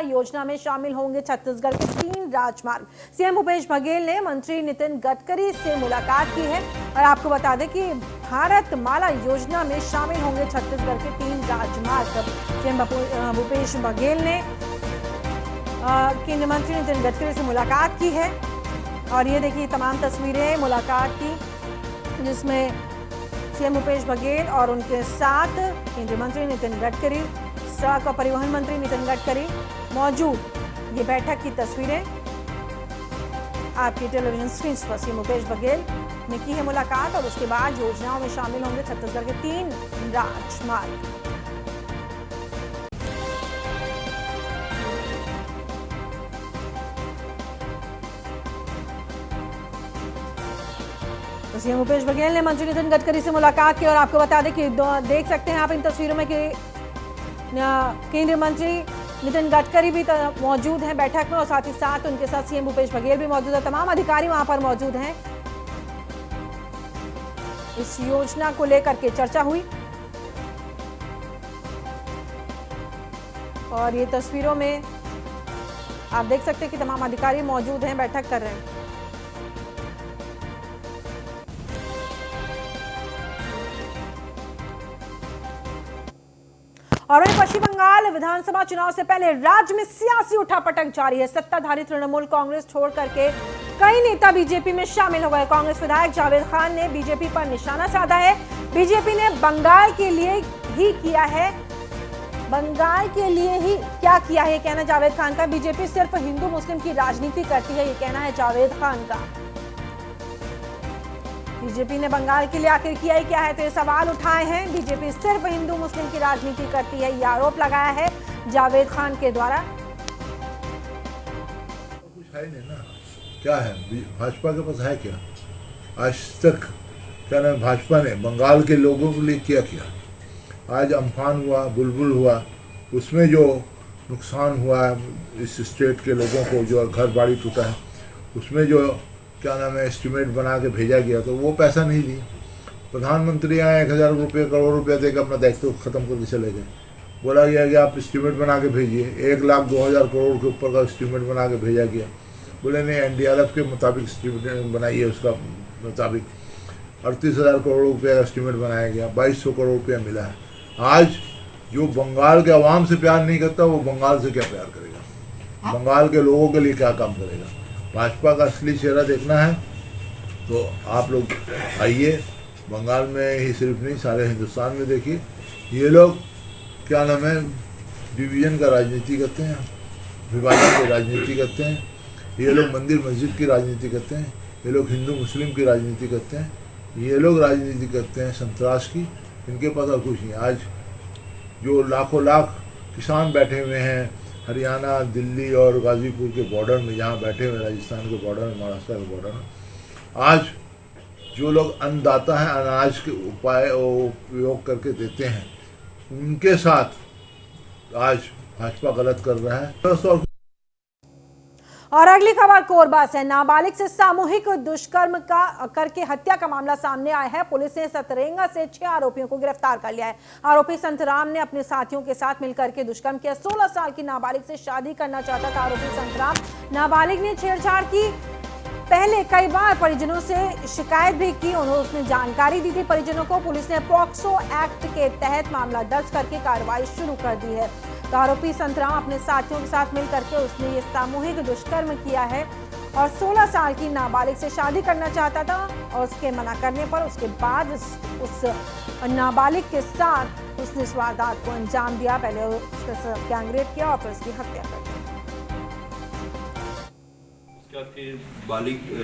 योजना में शामिल होंगे छत्तीसगढ़ के 3 राजमार्ग। सीएम भूपेश बघेल ने मंत्री नितिन गडकरी से मुलाकात की है और आपको बता दें कि भारत माला योजना में शामिल होंगे छत्तीसगढ़ के 3 राजमार्ग। सीएम भूपेश बघेल ने केंद्रीय मंत्री नितिन गडकरी से मुलाकात की है और ये देखिए तमाम तस्वीरें मुलाकात की, जिसमें सीएम भूपेश बघेल और उनके साथ केंद्रीय मंत्री नितिन गडकरी, सड़क और परिवहन मंत्री नितिन गडकरी मौजूद। ये बैठक की तस्वीरें आपकी टेलीविजन स्क्रीन पर। सीएम भूपेश बघेल ने की है मुलाकात और उसके बाद योजनाओं में शामिल होंगे छत्तीसगढ़ के 3 राजमार्ग। सीएम भूपेश बघेल ने मंत्री नितिन गडकरी से मुलाकात की और आपको बता दें कि देख सकते हैं आप इन तस्वीरों में कि केंद्रीय मंत्री नितिन गडकरी भी मौजूद हैं बैठक में और साथ ही साथ उनके साथ सीएम भूपेश बघेल भी मौजूद है। तमाम अधिकारी वहां पर मौजूद हैं। इस योजना को लेकर के चर्चा हुई और ये तस्वीरों में आप देख सकते हैं कि तमाम अधिकारी मौजूद हैं, बैठक कर रहे हैं। और पश्चिम बंगाल विधानसभा चुनाव से पहले राज्य में सियासी उठापटक जारी है। सत्ताधारी तृणमूल कांग्रेस छोड़ करके कई नेता बीजेपी में शामिल हो गए। कांग्रेस विधायक जावेद खान ने बीजेपी पर निशाना साधा है। बीजेपी ने बंगाल के लिए ही किया है, बंगाल के लिए ही क्या किया है, कहना जावेद खान का। बीजेपी सिर्फ हिंदू मुस्लिम की राजनीति करती है, ये कहना है जावेद खान का। बीजेपी ने बंगाल के लिए आखिर किया ही क्या है, तो ये सवाल उठाए हैं। बीजेपी सिर्फ हिंदू मुस्लिम की राजनीति करती है, ये आरोप लगाया है जावेद खान के द्वारा। कुछ है नहीं ना, क्या है भाजपा के पास है क्या? आज तक क्या नाम भाजपा ने बंगाल के लोगों के लिए क्या किया? आज अम्फान हुआ, बुलबुल हुआ, उसमें जो नुकसान हुआ है इस स्टेट के लोगों को, जो घर बाड़ी टूटा है, उसमें जो क्या नाम है एस्टिमेट बना के भेजा गया, तो वो पैसा नहीं दिए। प्रधानमंत्री आए 1000 रुपये करोड़ रुपये देकर अपना दायित्व खत्म करके चले गए। बोला गया कि आप एस्टिमेट बना के भेजिए, 1,02,000 करोड़ के ऊपर का एस्टिमेट बना के भेजा गया। बोले नहीं, NDRF के मुताबिक एस्टिमेट बनाइए, उसका मुताबिक 38,000 करोड़ रुपये का एस्टिमेट बनाया गया, 2200 करोड़ रुपया मिला है। आज जो बंगाल के आवाम से प्यार नहीं करता, वो बंगाल से क्या प्यार करेगा? बंगाल के लोगों के लिए क्या काम करेगा? भाजपा का असली चेहरा देखना है तो आप लोग आइए, बंगाल में ही सिर्फ नहीं सारे हिंदुस्तान में देखिए। ये लोग क्या नाम है डिवीज़न का राजनीति करते हैं, विभाजन की राजनीति करते हैं, ये लोग मंदिर मस्जिद की राजनीति करते हैं, ये लोग हिंदू मुस्लिम की राजनीति करते हैं, ये लोग राजनीति करते हैं संतराश की। इनके पास और कुछ नहीं। आज जो लाखों लाख किसान बैठे हुए हैं हरियाणा, दिल्ली और गाजीपुर के बॉर्डर में, जहाँ बैठे हुए राजस्थान के बॉर्डर में, महाराष्ट्र के बॉर्डर में, आज जो लोग अन्नदाता हैं, अनाज के उपाय उपयोग करके देते हैं, उनके साथ आज भाजपा गलत कर रहा है। और अगली खबर कोरबा से। नाबालिग से सामूहिक दुष्कर्म करके हत्या का मामला सामने आया है। पुलिस ने सतरेंगा से 6 आरोपियों को गिरफ्तार कर लिया है। आरोपी संतराम ने अपने साथियों के साथ मिलकर के दुष्कर्म किया। 16 साल की नाबालिग से शादी करना चाहता था आरोपी संतराम। नाबालिग ने छेड़छाड़ की, पहले कई बार परिजनों से शिकायत भी की। उसने जानकारी दी थी परिजनों को। पुलिस ने पॉक्सो एक्ट के तहत मामला दर्ज करके कार्रवाई शुरू कर दी है। तो आरोपी संतराम अपने साथियों के साथ मिलकर के उसने ये सामूहिक दुष्कर्म किया है और 16 साल की नाबालिग से शादी करना चाहता था और उसके मना करने पर उसके बाद उस नाबालिग के साथ उसने इस वारदात को अंजाम दिया। पहले उसके साथ गैंगरेप किया और फिर उसकी हत्या कर दी।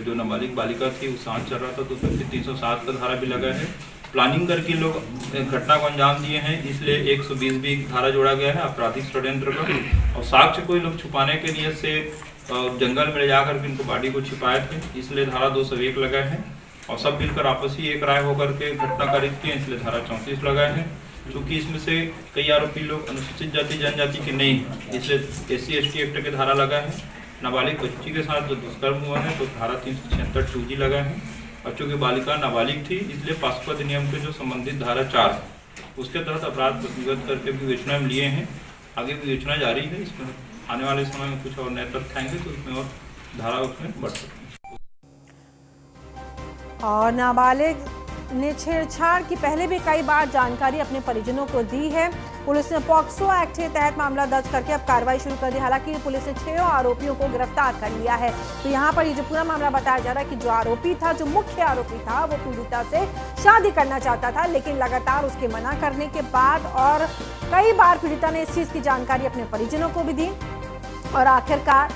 जो नाबालिग बालिका थी वो सांस चल रहा था, तो उसमें 307 का धारा भी लगा है। प्लानिंग करके लोग घटना को अंजाम दिए हैं, इसलिए 120 भी धारा जोड़ा गया है आपराधिक षड्यंत्र का। और साक्ष्य को लोग छुपाने के नियत से जंगल में ले जाकर के इनको बॉडी को छिपाए थे, इसलिए धारा 201 लगाए हैं। और सब मिलकर आपसी एक राय होकर के घटना कारित किए, इसलिए धारा 34 लगाए हैं। क्योंकि इसमें से कई आरोपी लोग अनुसूचित जाति जनजाति के नहीं हैं, इसलिए SC ST एक्ट के धारा लगा है। नाबालिग बच्ची के साथ जो दुष्कर्म हुआ है तो धारा 376 2G लगा है। और चूँकि बालिका नाबालिग थी, इसलिए पास्को अधिनियम के जो संबंधित धारा 4 है उसके तहत अपराध प्रतिगत करके विवेचना में लिए हैं। आगे विवेचना जारी है, इसमें आने वाले समय में कुछ और नए तथ्य आएंगे तो उसमें और धारा उसमें बढ़ सकती है। और नाबालिग ने छेड़छाड़ की पहले भी कई बार जानकारी अपने परिजनों को दी है। पुलिस ने पॉक्सो एक्ट के तहत मामला दर्ज करके अब कार्रवाई शुरू कर दी। हालांकि पुलिस ने 6 आरोपियों को गिरफ्तार कर लिया है। तो यहाँ पर ये जो पूरा मामला बताया जा रहा है कि जो आरोपी था, जो मुख्य आरोपी था, वो पीड़िता से शादी करना चाहता था, लेकिन लगातार उसके मना करने के बाद और कई बार पीड़िता ने इस चीज की जानकारी अपने परिजनों को भी दी और आखिरकार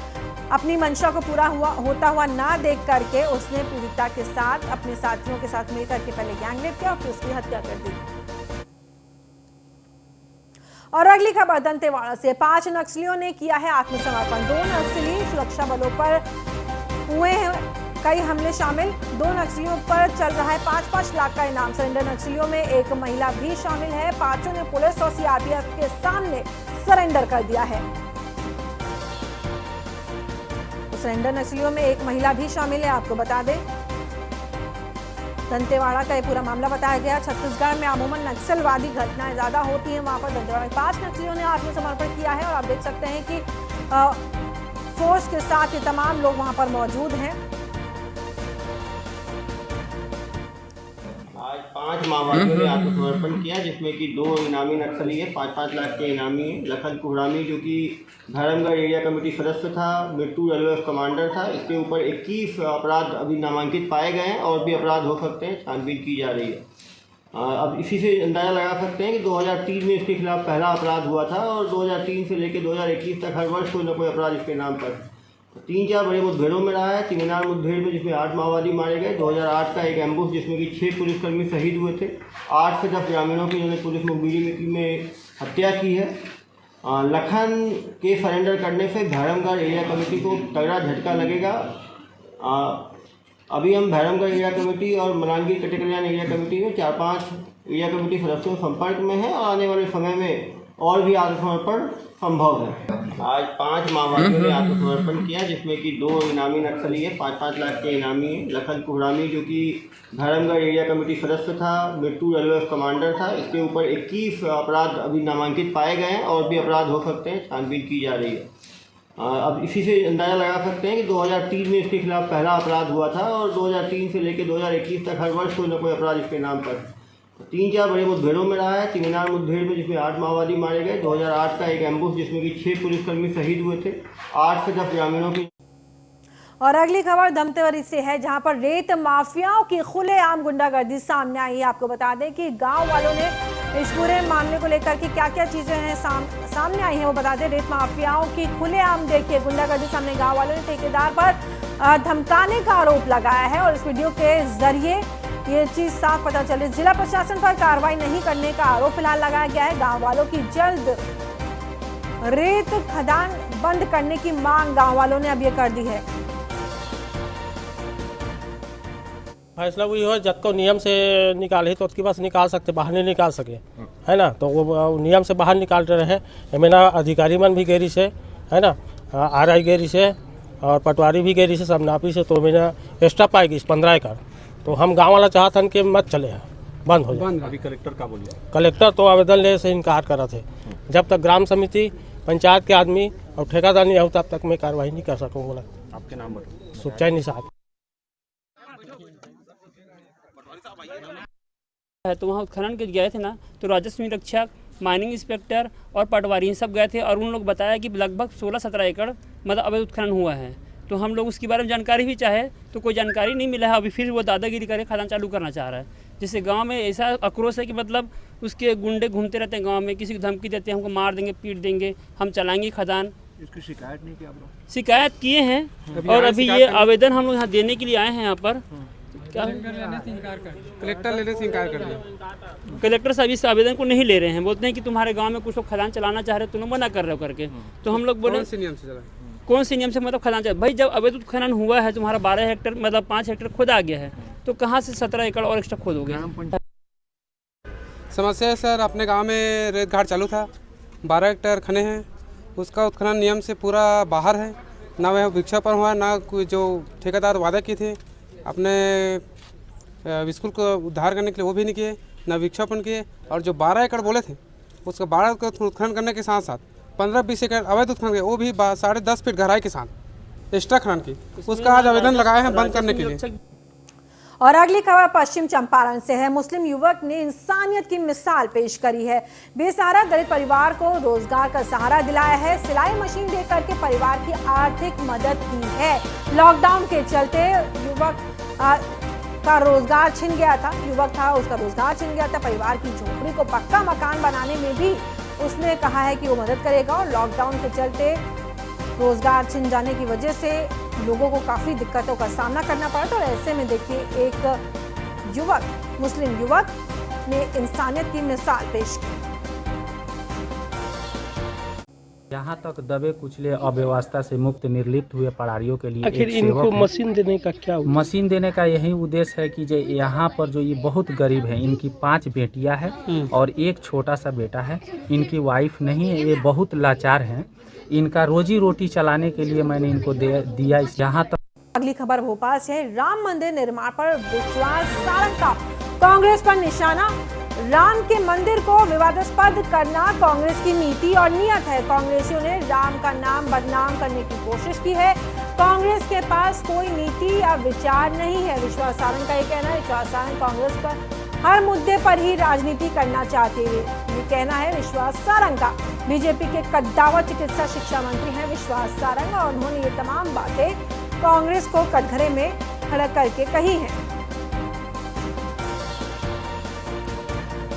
अपनी मंशा को पूरा होता हुआ ना देख करके उसने पीड़िता के साथ अपने साथियों के साथ मिलकर के पहले गैंगरेप किया और फिर उसकी हत्या कर दी। और अगली खबर दंतेवाड़ा से 5 नक्सलियों ने किया है आत्मसमर्पण। 2 नक्सली सुरक्षा बलों पर हुए हैं कई हमले शामिल। 2 नक्सलियों पर चल रहा है 5-5 लाख का इनाम। सरेंडर नक्सलियों में एक महिला भी शामिल है। 5 ने पुलिस और सीआरपीएफ के सामने सरेंडर कर दिया है। सरेंडर नक्सलियों में एक महिला भी शामिल है। आपको बता दें दंतेवाड़ा का ये पूरा मामला बताया गया। छत्तीसगढ़ में अमूमन नक्सलवादी घटनाएं ज्यादा होती हैं, वहां पर दंतेवाड़ा में 5 नक्सलियों ने आत्मसमर्पण किया है और आप देख सकते हैं कि फोर्स के साथ ये तमाम लोग वहां पर मौजूद हैं। आज 5 माओवादियों ने आत्मसमर्पण किया, जिसमें कि 2 इनामी नक्सली है, 5-5 लाख के इनामी है। लखन कुहरामी जो कि धर्मगढ़ एरिया कमेटी सदस्य था, मिट्टू रेलवे कमांडर था। इसके ऊपर 21 अपराध अभी नामांकित पाए गए हैं और भी अपराध हो सकते हैं, छानबीन की जा रही है। अब इसी से अंदाज़ा लगा सकते हैं कि 2003 में इसके खिलाफ पहला अपराध हुआ था और 2003 से लेकर 2021 तक हर वर्ष कोई न कोई अपराध इसके नाम पर 3-4 बड़े मुठभेड़ों में रहा है। चिंगनार मुठभेड़ में जिसमें 8 माओवादी मारे गए, 2008 का एक एम्बुश जिसमें कि 6 पुलिसकर्मी शहीद हुए थे, 8 से 10 ग्रामीणों की इन्होंने पुलिस मुखबिरी में हत्या की है। लखन के सरेंडर करने से भैरमगढ़ एरिया कमेटी को तगड़ा झटका लगेगा। अभी हम भैरमगढ़ एरिया कमेटी और मलांगीर कटे कल्याण एरिया कमेटी में 4-5 एरिया कमेटी सदस्यों के संपर्क में है और आने वाले समय में और भी आत्मसमर्पण संभव है। आज 5 माओवादियों ने आत्मसमर्पण किया, जिसमें कि 2 इनामी नक्सली है, 5-5 लाख के इनामी है। लखन कुहरामी जो कि धर्मगढ़ एरिया कमेटी सदस्य था, मिट्टू रेलवे कमांडर था। इसके ऊपर 21 अपराध अभी नामांकित पाए गए हैं और भी अपराध हो सकते हैं, छानबीन की जा रही है। अब इसी से अंदाज़ा लगा सकते हैं कि 2003 में इसके खिलाफ पहला अपराध हुआ था और 2003 से लेकर 2021 तक हर वर्ष कोई न कोई अपराध इसके नाम पर 3-4 बड़े मुठभेड़ों में रहा है। चिंगनार मुठभेड़ में जिसमें 8 माओवादी मारे गए, 2008 का एक एम्बुश जिसमें कि 6 पुलिसकर्मी शहीद हुए थे, 8 से 10 ग्रामीणों की। और अगली खबर दंतेवाड़ा से है, जहां पर रेत माफियाओं की खुलेआम गुंडागर्दी सामने आई है। आपको बता दें कि गांव वालों ने इस पूरे मामले को लेकर के क्या-क्या चीजें हैं सामने आई हैं वो बता दें। रेत माफियाओं की खुलेआम देखिए गुंडागर्दी सामने। गांव वालों ने ठेकेदार पर धमकाने का आरोप लगाया है और इस वीडियो के जरिए ये चीज साफ पता चली। जिला प्रशासन पर कार्रवाई नहीं करने का आरोप फिलहाल लगाया गया है। गाँव वालों की जल्द रेत खदान बंद करने की मांग गाँव वालों ने अब ये कर दी है। फैसला वही हो, जब को नियम से निकाले तो उसके पास निकाल सकते, बाहर नहीं निकाल सके, है ना। तो वो नियम से बाहर निकालते रहे। मेरा अधिकारी मन भी गेरी से, है ना, RI गेरी से और पटवारी भी गेरी से, सब नापी से। तो मेरा एक्स्ट्रा पाएगी 15 एकड़। तो हम गांव वाला चाहते कि मत चले हैं, बंद हो जाए। अभी कलेक्टर का बोलिए। कलेक्टर तो आवेदन ले से इनकार कर रहे थे। जब तक ग्राम समिति, पंचायत के आदमी और ठेकेदार नहीं हो तब तक मैं कार्रवाई नहीं कर सकूँ। बोला आपके नाम बताओ। सुखचैन निषाद है। तो वहाँ उत्खनन के गए थे ना, तो राजस्व निरीक्षक, माइनिंग इंस्पेक्टर और पटवारी सब गए थे और उन लोग बताया कि लगभग 16-17 एकड़ मतलब अवैध उत्खनन हुआ है। तो हम लोग उसके बारे में जानकारी भी चाहे तो कोई जानकारी नहीं मिला है। अभी फिर वो दादागिरी करके खदान चालू करना चाह रहा है, जिससे गांव में ऐसा आक्रोश है कि मतलब उसके गुंडे घूमते रहते हैं गांव में, किसी को धमकी देते हैं, हमको मार देंगे, पीट देंगे, हम चलाएंगे खदान। इसकी शिकायत नहीं किया? शिकायत किए हैं और अभी ये आवेदन हम लोग यहाँ देने के लिए आए हैं यहाँ पर। क्या कलेक्टर लेने से इनकार कर दिया। कलेक्टर साहब इस आवेदन को नहीं ले रहे हैं, बोलते हैं कि तुम्हारे गांव में कुछ लोग खदान चलाना चाह रहे हो, तुम मना कर रहे हो करके। तो हम लोग बोले कौन से नियम से चला? कौन से नियम से मतलब खदान चला? भाई जब अवैध उत्खनन हुआ है, तुम्हारा 12 हेक्टेयर मतलब 5 हेक्टेयर खुद आ गया है, तो कहाँ से 17 एकड़ और एक्स्ट्रा खोदोगे? समस्या है सर, अपने गांव में रेत घाट चालू था, 12 हेक्टेयर खने हैं, उसका उत्खनन नियम से पूरा बाहर है। ना वह विक्षेपण हुआ, ना कोई जो ठेकेदार वादा किए थे अपने स्कूल को उद्धार करने के लिए वो भी नहीं किए, ना विक्षेपण किए। और जो 12 एकड़ बोले थे उसका 12 एकड़ उत्खनन करने के साथ साथ 15-20 एकड़ अवैध उत्खनन के, वो भी 10.5 फीट गहराई के साथ एक्स्ट्रा खनन की, उसका आज आवेदन लगाए हैं बंद करने के लिए। और अगली खबर पश्चिम चंपारण से है। मुस्लिम युवक ने इंसानियत की मिसाल पेश करी है। बेसहारा दलित परिवार को रोजगार का सहारा दिलाया है। सिलाई मशीन देकर के परिवार की आर्थिक मदद की है। लॉकडाउन के चलते युवक का रोजगार छिन गया था। उसका रोजगार छिन गया था। परिवार की झोपड़ी को पक्का मकान बनाने में भी उसने कहा है कि वो मदद करेगा। और लॉकडाउन के चलते रोजगार छिन जाने की वजह से लोगों को काफी दिक्कतों का सामना करना पड़ा था। और ऐसे में देखिए एक मुस्लिम युवक ने इंसानियत की मिसाल पेश की। यहाँ तक दबे कुचले अव्यवस्था से मुक्त निर्लिप्त हुए परारियों के लिए आखिर इनको मशीन देने का क्या उद्देश्य? मशीन देने का यही उद्देश्य है कि जो यहाँ पर जो ये बहुत गरीब है, इनकी 5 बेटियां हैं और एक छोटा सा बेटा है। इनकी वाइफ नहीं है, ये बहुत लाचार हैं। इनका रोजी रोटी चलाने के लिए मैंने इनको दिया। यहाँ तक अगली खबर भोपाल से है। राम मंदिर निर्माण पर विश्वास सारंग का कांग्रेस पर निशाना। राम के मंदिर को विवादास्पद करना कांग्रेस की नीति और नियत है। कांग्रेसियों ने राम का नाम बदनाम करने की कोशिश की है। कांग्रेस के पास कोई नीति या विचार नहीं है। विश्वास सारंग का ये कहना है। विश्वास सारंग कांग्रेस पर हर मुद्दे पर ही राजनीति करना चाहते हैं, ये कहना है विश्वास सारंग का। बीजेपी के कद्दावर चिकित्सा शिक्षा मंत्री हैं विश्वास सारंग और उन्होंने ये तमाम बातें कांग्रेस को कटघरे में खड़ा करके कही हैं।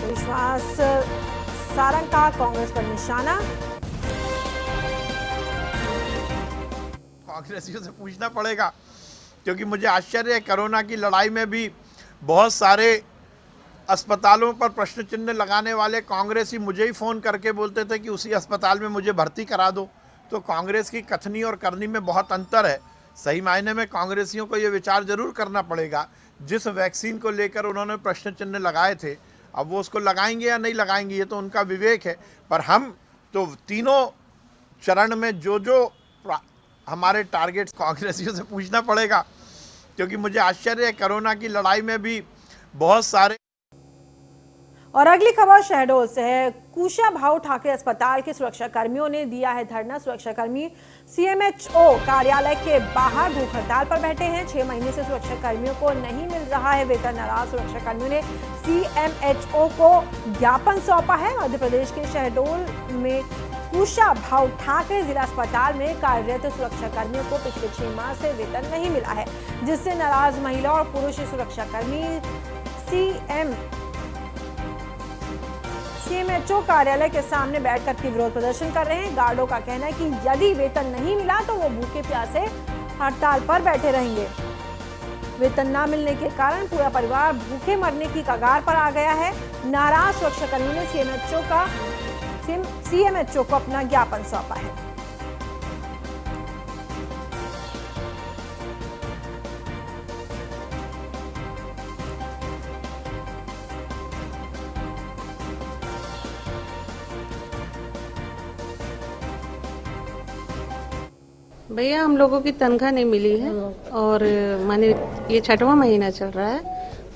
विश्वास सारंग का कांग्रेस पर निशाना। कांग्रेसियों से पूछना पड़ेगा, क्योंकि मुझे आश्चर्य है, कोरोना की लड़ाई में भी बहुत सारे अस्पतालों पर प्रश्न चिन्ह लगाने वाले कांग्रेसी मुझे ही फ़ोन करके बोलते थे कि उसी अस्पताल में मुझे भर्ती करा दो। तो कांग्रेस की कथनी और करनी में बहुत अंतर है। सही मायने में कांग्रेसियों को ये विचार जरूर करना पड़ेगा, जिस वैक्सीन को लेकर उन्होंने प्रश्न चिन्ह लगाए थे, अब वो उसको लगाएंगे या नहीं लगाएंगे ये तो उनका विवेक है। पर हम तो तीनों चरण में जो हमारे टारगेट, कांग्रेसियों से पूछना पड़ेगा, क्योंकि मुझे आश्चर्य है, कोरोना की लड़ाई में भी बहुत सारे। और अगली खबर शहडोल से है। कुशाभाऊ ठाकरे अस्पताल के सुरक्षा कर्मियों ने दिया है धरना। सुरक्षाकर्मी सीएमएचओ कार्यालय के बाहर भूख हड़ताल पर बैठे हैं। 6 महीने से सुरक्षा कर्मियों को नहीं मिल रहा है वेतन। नाराज सुरक्षा कर्मियों ने सीएमएचओ को ज्ञापन सौंपा है। मध्य प्रदेश के शहडोल में कुशाभाऊ ठाकरे जिला अस्पताल में कार्यरत सुरक्षा कर्मियों को पिछले 6 माह से वेतन नहीं मिला है, जिससे नाराज महिला और पुरुष सुरक्षाकर्मी सीएमएचओ कार्यालय के सामने बैठकर के विरोध प्रदर्शन कर रहे हैं। गार्डों का कहना है कि यदि वेतन नहीं मिला तो वो भूखे प्यासे हड़ताल पर बैठे रहेंगे। वेतन न मिलने के कारण पूरा परिवार भूखे मरने की कगार पर आ गया है। नाराज सुरक्षाकर्मियों ने सीएमएचओ को अपना ज्ञापन सौंपा है। भैया हम लोगों की तनख्वाह नहीं मिली है और माने ये 6वां महीना चल रहा है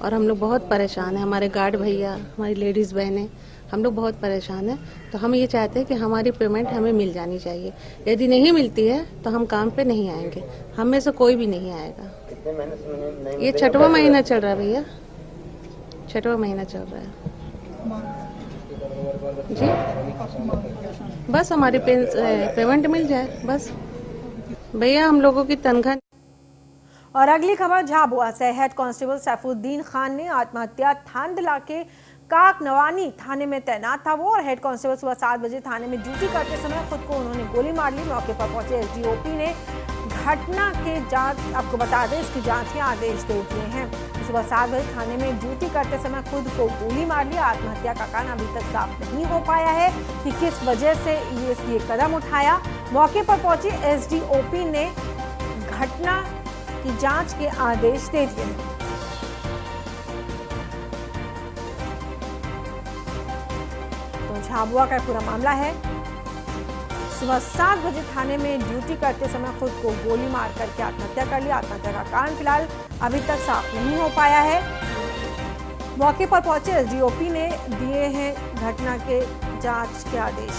और हम लोग बहुत परेशान हैं। हमारे गार्ड भैया, हमारी लेडीज़ बहनें, हम लोग बहुत परेशान हैं। तो हम ये चाहते हैं कि हमारी पेमेंट हमें मिल जानी चाहिए। यदि नहीं मिलती है तो हम काम पे नहीं आएंगे। हम में से कोई भी नहीं आएगा। ये 6वां महीना चल रहा है भैया, 6वां महीना चल रहा है जी। बस हमारी पेमेंट मिल जाए बस भैया, हम लोगों की तनख्वाह। और अगली खबर झाबुआ से। हेड कांस्टेबल सैफुद्दीन खान ने आत्महत्या थांदला के काकनवानी थाने में तैनात था वो, और हेड कांस्टेबल सुबह 7 बजे थाने में ड्यूटी करते समय खुद को उन्होंने गोली मार ली। मौके पर पहुंचे एसडीओपी ने घटना के जांच, आपको बता दें, इसकी जांच के आदेश दे दिए हैं। सुबह 7 बजे थाने में ड्यूटी करते समय खुद को गोली मार ली। आत्महत्या का कारण अभी तक साफ नहीं हो पाया है कि किस वजह से ये कदम उठाया। मौके पर पहुंचे एसडीओपी ने घटना की जांच के आदेश दे दिए हैं। तो झाबुआ का पूरा मामला है। सुबह 7 बजे थाने में ड्यूटी करते समय खुद को गोली मार करके आत्महत्या कर लिया। आत्महत्या का कारण फिलहाल अभी तक साफ नहीं हो पाया है। मौके पर पहुंचे एसडीओपी ने दिए हैं घटना के जांच के आदेश।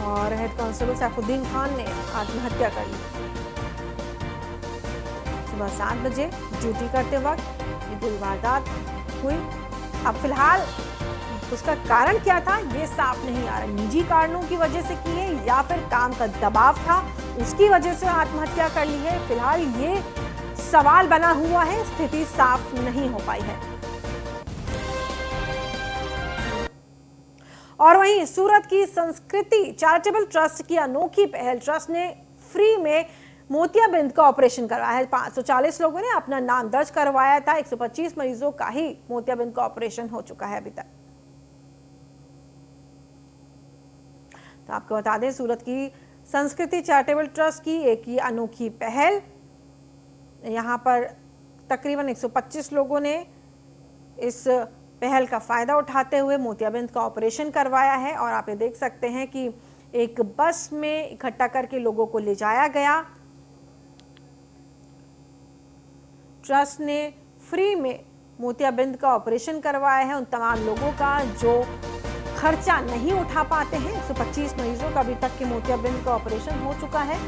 और हेड कांस्टेबल सैफुद्दीन खान ने आत्महत्या कर ली। सुबह 7 बजे ड्यूटी करते वक्त ये पूरी वारदात हुई। अब फिलहाल उसका कारण क्या था ये साफ नहीं आ रहा। निजी कारणों की वजह से की है या फिर काम का दबाव था उसकी वजह से आत्महत्या कर ली है, फिलहाल ये सवाल बना हुआ है, स्थिति साफ नहीं हो पाई है। और वहीं सूरत की संस्कृति चैरिटेबल ट्रस्ट की अनोखी पहल, ट्रस्ट ने फ्री में मोतियाबिंद का ऑपरेशन करवाया है। 540 लोगों ने अपना नाम दर्ज करवाया था। 125 मरीजों का ही मोतियाबिंद का ऑपरेशन हो चुका है अभी तक। तो आपको बता दें सूरत की संस्कृति चैरिटेबल ट्रस्ट की एक ये अनोखी पहल, यहाँ पर तकरीबन 125 लोगों ने इस पहल का फायदा उठाते हुए मोतियाबिंद का ऑपरेशन करवाया है। और आप ये देख सकते हैं कि एक बस में इकट्ठा करके लोगों को ले जाया गया। ट्रस्ट ने फ्री में मोतियाबिंद का ऑपरेशन करवाया है उन तमाम लोगों का जो खर्चा नहीं उठा पाते हैं। 125 मरीजों का अभी तक के मोतियाबिंद का ऑपरेशन हो चुका है।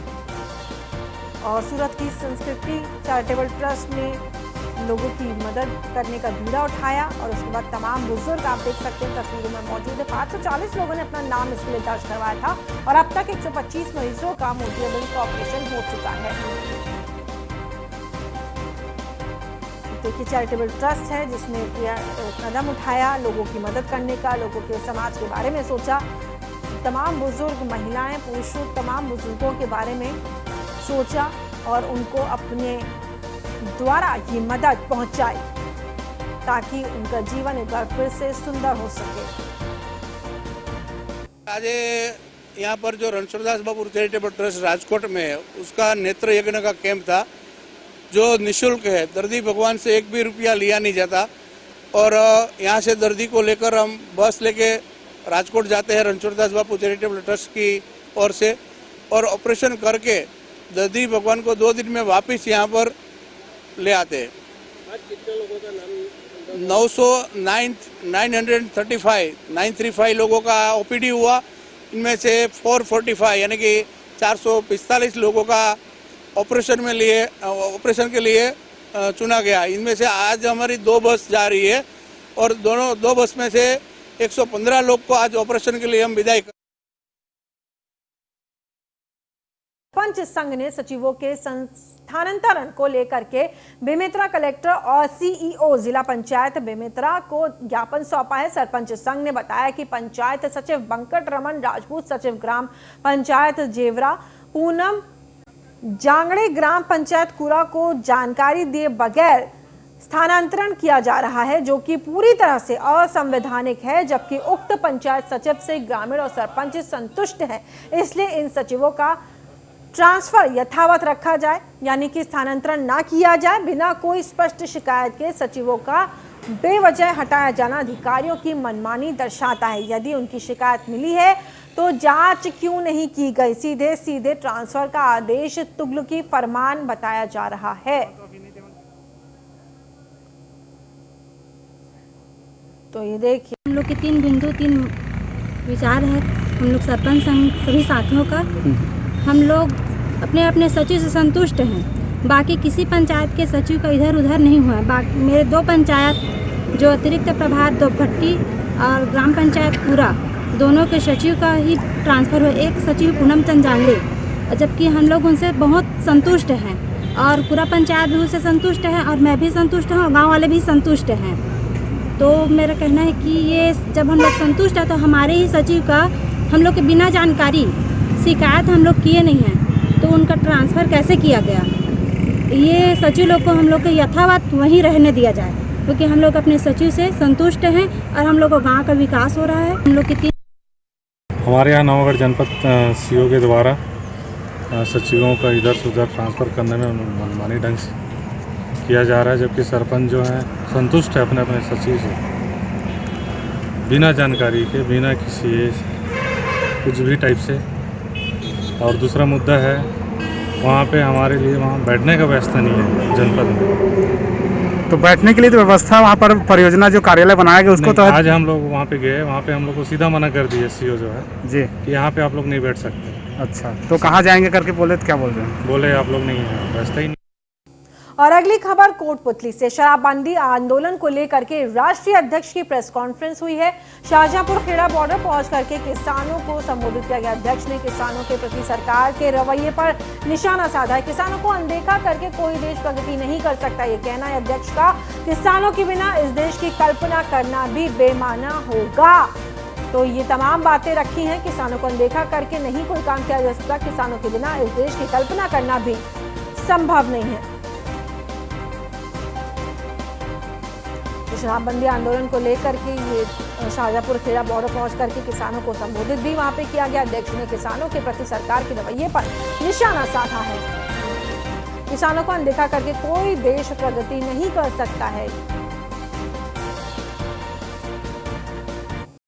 और सूरत की संस्कृति चैरिटेबल ट्रस्ट ने लोगों की मदद करने का बीड़ा उठाया और उसके बाद तमाम बुजुर्ग आप देख सकते हैं तस्वीरों में मौजूद है। 540 लोगों ने अपना नाम इसके लिए दर्ज करवाया था और अब तक 125 मरीजों का मोतियाबिंद का ऑपरेशन हो चुका है। देखिए चैरिटेबल ट्रस्ट है जिसने कदम उठाया लोगों की मदद करने का, लोगों के समाज के बारे में सोचा। तमाम बुजुर्ग, महिलाएं, पुरुषों, तमाम बुजुर्गों के बारे में सोचा और उनको अपने द्वारा ये मदद पहुंचाई ताकि उनका जीवन एक बार फिर से सुंदर हो सके। आज यहाँ पर जो रणछोड़दास बापू चैरिटेबल ट्रस्ट राजकोट में है उसका नेत्र यज्ञ का कैंप था जो निःशुल्क है। दर्दी भगवान से एक भी रुपया लिया नहीं जाता और यहाँ से दर्दी को लेकर हम बस लेके राजकोट जाते हैं रणछोड़दास बापू चैरिटेबल ट्रस्ट की ओर से और ऑपरेशन करके दर्दी भगवान को 2 दिन में वापस यहाँ पर ले आते हैं। 935 लोगों का ओपीडी हुआ, इनमें से 445 यानी कि 445 लोगों का ऑपरेशन के लिए चुना गया। इनमें से आज हमारी 2 बस जा रही है और दोनों 2 बस में से 115 लोग को आज ऑपरेशन के लिए हम विदाई कर। पंच संघ ने सचिवों के स्थानांतरण को लेकर के बेमेतरा कलेक्टर और सीईओ जिला पंचायत बेमेतरा को ज्ञापन सौंपा है। सरपंच संघ ने बताया कि पंचायत सचिव बंकट रमन राजपूत, सचिव ग्राम पंचायत जेवरा पूनम जांगड़े ग्राम पंचायत कुरा को जानकारी दिए बगैर स्थानांतरण किया जा रहा है जो कि पूरी तरह से असंवैधानिक है, जबकि उक्त पंचायत सचिव से ग्रामीण और सरपंच संतुष्ट हैं। इसलिए इन सचिवों का ट्रांसफर यथावत रखा जाए, यानी कि स्थानांतरण ना किया जाए। बिना कोई स्पष्ट शिकायत के सचिवों का बेवजह हटाया जाना अधिकारियों की मनमानी दर्शाता है। यदि उनकी शिकायत मिली है तो जांच क्यों नहीं की गई, सीधे सीधे ट्रांसफर का आदेश तुगलकी फरमान बताया जा रहा है। तो ये देखिए हम लोग के 3 बिंदु 3 विचार है हम लोग सरपंच संघ सभी साथियों का। हम लोग अपने अपने सचिव से संतुष्ट हैं, बाकी किसी पंचायत के सचिव का इधर उधर नहीं हुआ। बाकी मेरे 2 पंचायत जो अतिरिक्त प्रभार दोभट्टी और ग्राम पंचायत पूरा दोनों के सचिव का ही ट्रांसफ़र हुआ। एक सचिव पूनम चंद जांगले, जबकि हम लोग उनसे बहुत संतुष्ट हैं और पूरा पंचायत भी उससे संतुष्ट है और मैं भी संतुष्ट हूँ और गाँव वाले भी संतुष्ट हैं। तो मेरा कहना है कि ये जब हम लोग संतुष्ट हैं तो हमारे ही सचिव का हम लोग के बिना जानकारी शिकायत हम लोग किए नहीं हैं तो उनका ट्रांसफ़र कैसे किया गया। ये सचिव लोग को हम लोग के यथावत वहीं रहने दिया जाए क्योंकि हम लोग अपने सचिव से संतुष्ट हैं और हम लोग को गाँव का विकास हो रहा है। हम लोग की हमारे यहाँ नवागढ़ जनपद सीओ के द्वारा सचिवों का इधर से उधर ट्रांसफ़र करने में मनमानी ढंग से किया जा रहा है, जबकि सरपंच जो है संतुष्ट है अपने अपने सचिव से बिना जानकारी के, बिना किसी कुछ भी टाइप से। और दूसरा मुद्दा है वहाँ पे हमारे लिए वहाँ बैठने का व्यवस्था नहीं है जनपद में। तो बैठने के लिए तो व्यवस्था वहाँ पर परियोजना जो कार्यालय बनाया गया उसको तो आज हम लोग वहाँ पे गए, वहाँ पे हम लोग को सीधा मना कर दिए सीओ जो है जी कि यहाँ पे आप लोग नहीं बैठ सकते। अच्छा, तो कहाँ जाएंगे करके बोले तो क्या बोल रहे हैं? बोले आप लोग नहीं है, रास्ता ही नहीं। और अगली खबर कोटपुतली से। शराबबंदी आंदोलन को लेकर के राष्ट्रीय अध्यक्ष की प्रेस कॉन्फ्रेंस हुई है। शाहजहांपुर खेड़ा बॉर्डर पहुंच करके किसानों को संबोधित किया गया। अध्यक्ष ने किसानों के प्रति सरकार के रवैये पर निशाना साधा है। किसानों को अनदेखा करके कोई देश प्रगति नहीं कर सकता, ये कहना है अध्यक्ष का। किसानों के बिना इस देश की कल्पना करना भी बेमाना होगा। तो ये तमाम बातें रखी हैं। किसानों को अनदेखा करके नहीं कोई काम किया जा सकता, किसानों के बिना इस देश की कल्पना करना भी संभव नहीं है। शराबबंदी आंदोलन को लेकर के ये शाहजहांपुर खेड़ा बॉर्डर पहुंच करके किसानों को संबोधित भी वहां पे किया गया। अध्यक्ष ने किसानों के प्रति सरकार के रवैये पर निशाना साधा है। किसानों को अनदेखा करके कोई देश प्रगति नहीं कर सकता है।